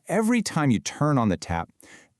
Every time you turn on the tap,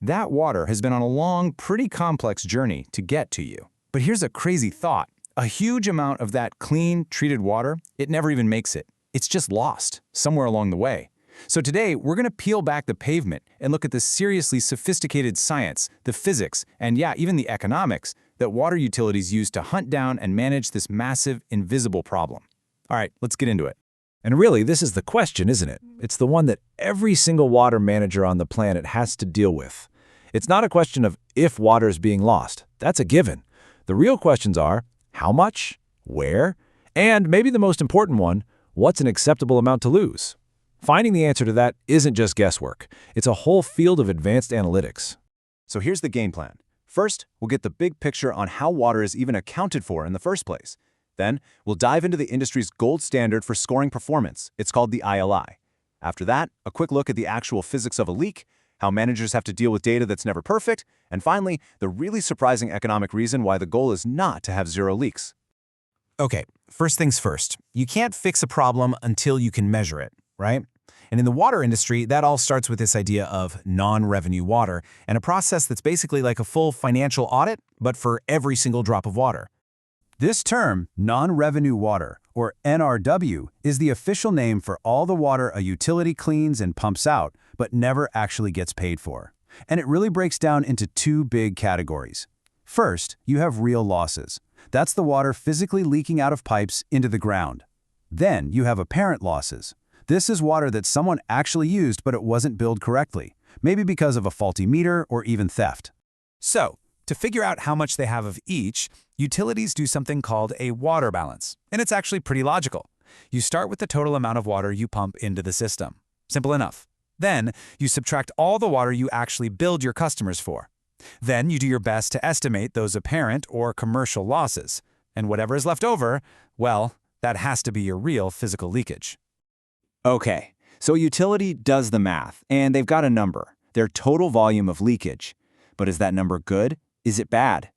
that water has been on a long, pretty complex journey to get to you. But here's a crazy thought. A huge amount of that clean, treated water, it never even makes it. It's just lost, somewhere along the way. So today, we're going to peel back the pavement and look at the seriously sophisticated science, the physics, and even the economics that water utilities use to hunt down and manage this massive, invisible problem. All right, let's get into it. And really, this is the question, isn't it? It's the one that every single water manager on the planet has to deal with. It's not a question of if water is being lost. That's a given. The real questions are, how much, where, and maybe the most important one, what's an acceptable amount to lose? Finding the answer to that isn't just guesswork. It's a whole field of advanced analytics. So here's the game plan. First, we'll get the big picture on how water is even accounted for in the first place. Then, we'll dive into the industry's gold standard for scoring performance. It's called the ILI. After that, a quick look at the actual physics of a leak, how managers have to deal with data that's never perfect, and finally, the really surprising economic reason why the goal is not to have zero leaks. Okay, first things first. You can't fix a problem until you can measure it, right? And in the water industry, that all starts with this idea of non-revenue water and a process that's basically like a full financial audit, but for every single drop of water. This term, non-revenue water, or NRW, is the official name for all the water a utility cleans and pumps out, but never actually gets paid for. And it really breaks down into two big categories. First, you have real losses. That's the water physically leaking out of pipes into the ground. Then you have apparent losses. This is water that someone actually used, but it wasn't billed correctly, maybe because of a faulty meter or even theft. So, to figure out how much they have of each, utilities do something called a water balance. And it's actually pretty logical. You start with the total amount of water you pump into the system. Simple enough. Then, you subtract all the water you actually billed your customers for. Then, you do your best to estimate those apparent or commercial losses. And whatever is left over, well, that has to be your real physical leakage. Okay, so a utility does the math, and they've got a number, their total volume of leakage. But is that number good? Is it bad?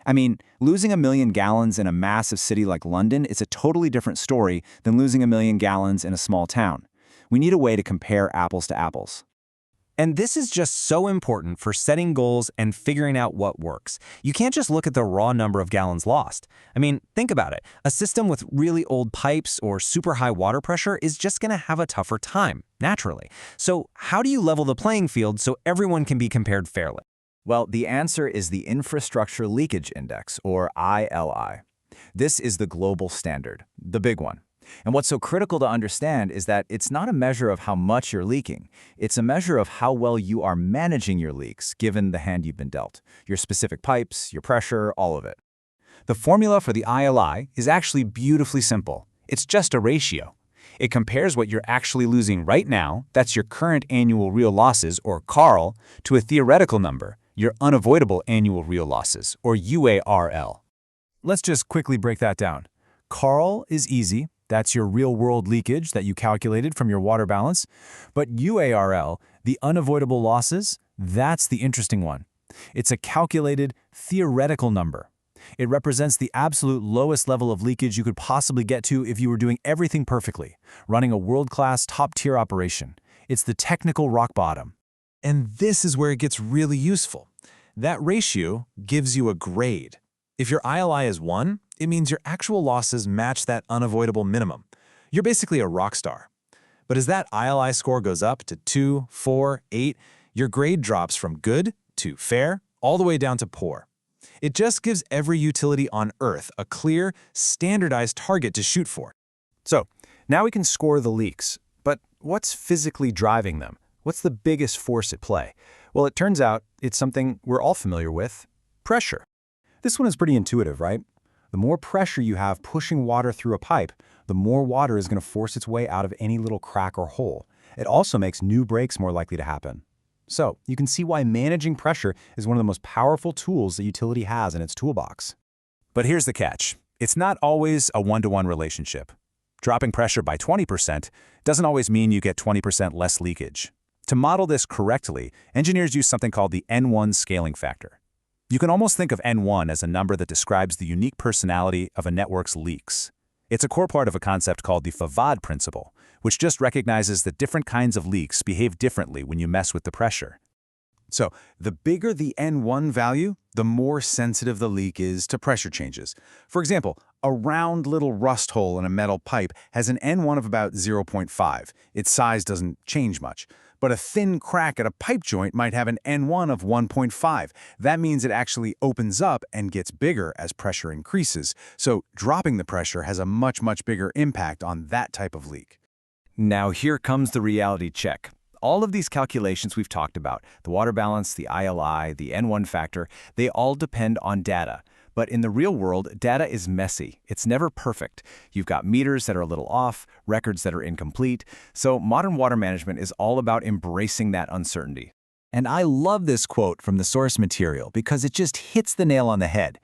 I mean, losing 1 million gallons in a massive city like London is a totally different story than losing 1 million gallons in a small town. We need a way to compare apples to apples. And this is just so important for setting goals and figuring out what works. You can't just look at the raw number of gallons lost. I mean, think about it. A system with really old pipes or super high water pressure is just going to have a tougher time, naturally. So how do you level the playing field so everyone can be compared fairly? Well, the answer is the Infrastructure Leakage Index, or ILI. This is the global standard, the big one. And what's so critical to understand is that it's not a measure of how much you're leaking. It's a measure of how well you are managing your leaks, given the hand you've been dealt, your specific pipes, your pressure, all of it. The formula for the ILI is actually beautifully simple. It's just a ratio. It compares what you're actually losing right now, that's your current annual real losses, or CARL, to a theoretical number, your unavoidable annual real losses, or UARL. Let's just quickly break that down. CARL is easy. That's your real-world leakage that you calculated from your water balance. But UARL, the unavoidable losses, that's the interesting one. It's a calculated, theoretical number. It represents the absolute lowest level of leakage you could possibly get to if you were doing everything perfectly, running a world-class, top-tier operation. It's the technical rock bottom. And this is where it gets really useful. That ratio gives you a grade. If your ILI is 1, it means your actual losses match that unavoidable minimum. You're basically a rock star. But as that ILI score goes up to 2, 4, 8, your grade drops from good to fair, all the way down to poor. It just gives every utility on Earth a clear, standardized target to shoot for. So, now we can score the leaks. But what's physically driving them? What's the biggest force at play? Well, it turns out it's something we're all familiar with: pressure. This one is pretty intuitive, right? The more pressure you have pushing water through a pipe, the more water is going to force its way out of any little crack or hole. It also makes new breaks more likely to happen. So, you can see why managing pressure is one of the most powerful tools the utility has in its toolbox. But here's the catch. It's not always a one-to-one relationship. Dropping pressure by 20% doesn't always mean you get 20% less leakage. To model this correctly, engineers use something called the N1 scaling factor. You can almost think of N1 as a number that describes the unique personality of a network's leaks. It's a core part of a concept called the FAVAD principle, which just recognizes that different kinds of leaks behave differently when you mess with the pressure. So, the bigger the N1 value, the more sensitive the leak is to pressure changes. For example, a round little rust hole in a metal pipe has an N1 of about 0.5. Its size doesn't change much. But a thin crack at a pipe joint might have an N1 of 1.5. That means it actually opens up and gets bigger as pressure increases. So, dropping the pressure has a much bigger impact on that type of leak. Now here comes the reality check. All of these calculations we've talked about, the water balance, the ILI, the N1 factor, they all depend on data. But in the real world, data is messy. It's never perfect. You've got meters that are a little off, records that are incomplete. So modern water management is all about embracing that uncertainty. And I love this quote from the source material because it just hits the nail on the head.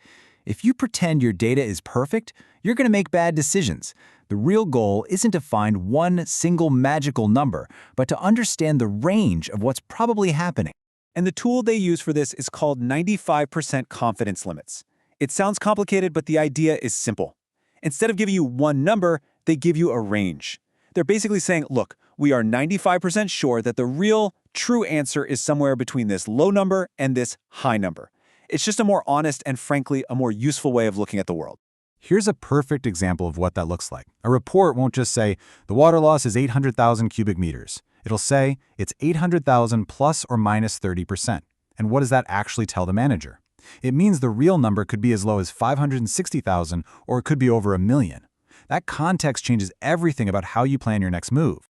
If you pretend your data is perfect, you're going to make bad decisions. The real goal isn't to find one single magical number, but to understand the range of what's probably happening. And the tool they use for this is called 95% confidence limits. It sounds complicated, but the idea is simple. Instead of giving you one number, they give you a range. They're basically saying, look, we are 95% sure that the real, true answer is somewhere between this low number and this high number. It's just a more honest and, frankly, a more useful way of looking at the world. Here's a perfect example of what that looks like. A report won't just say, the water loss is 800,000 cubic meters. It'll say, it's 800,000 plus or minus 30%. And what does that actually tell the manager? It means the real number could be as low as 560,000 or it could be over 1 million. That context changes everything about how you plan your next move.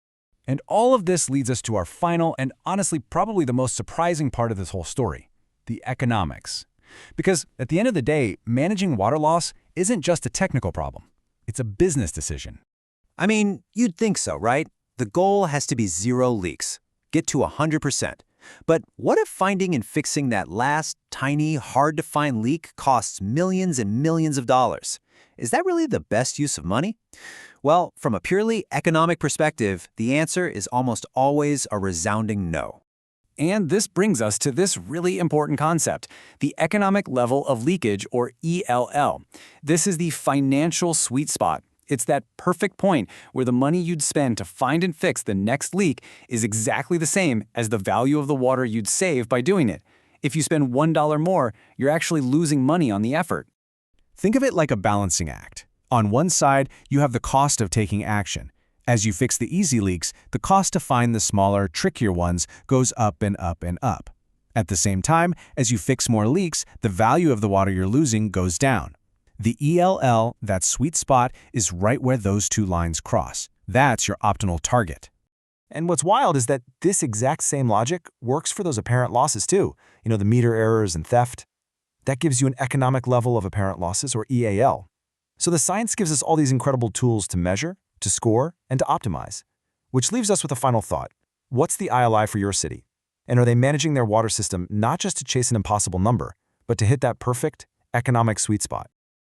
And all of this leads us to our final and honestly probably the most surprising part of this whole story, the economics. Because at the end of the day, managing water loss isn't just a technical problem. It's a business decision. I mean, you'd think so, right? The goal has to be 0 leaks. Get to 100%. But what if finding and fixing that last, tiny, hard-to-find leak costs millions and millions of dollars? Is that really the best use of money? Well, from a purely economic perspective, the answer is almost always a resounding no. And this brings us to this really important concept, the economic level of leakage, or ELL. This is the financial sweet spot. It's that perfect point where the money you'd spend to find and fix the next leak is exactly the same as the value of the water you'd save by doing it. If you spend $1 more, you're actually losing money on the effort. Think of it like a balancing act. On one side, you have the cost of taking action. As you fix the easy leaks, the cost to find the smaller, trickier ones goes up and up and up. At the same time, as you fix more leaks, the value of the water you're losing goes down. The ELL, that sweet spot, is right where those two lines cross. That's your optimal target. And what's wild is that this exact same logic works for those apparent losses too. The meter errors and theft. That gives you an economic level of apparent losses, or EAL. So the science gives us all these incredible tools to measure, to score, and to optimize. Which leaves us with a final thought. What's the ILI for your city? And are they managing their water system not just to chase an impossible number, but to hit that perfect economic sweet spot?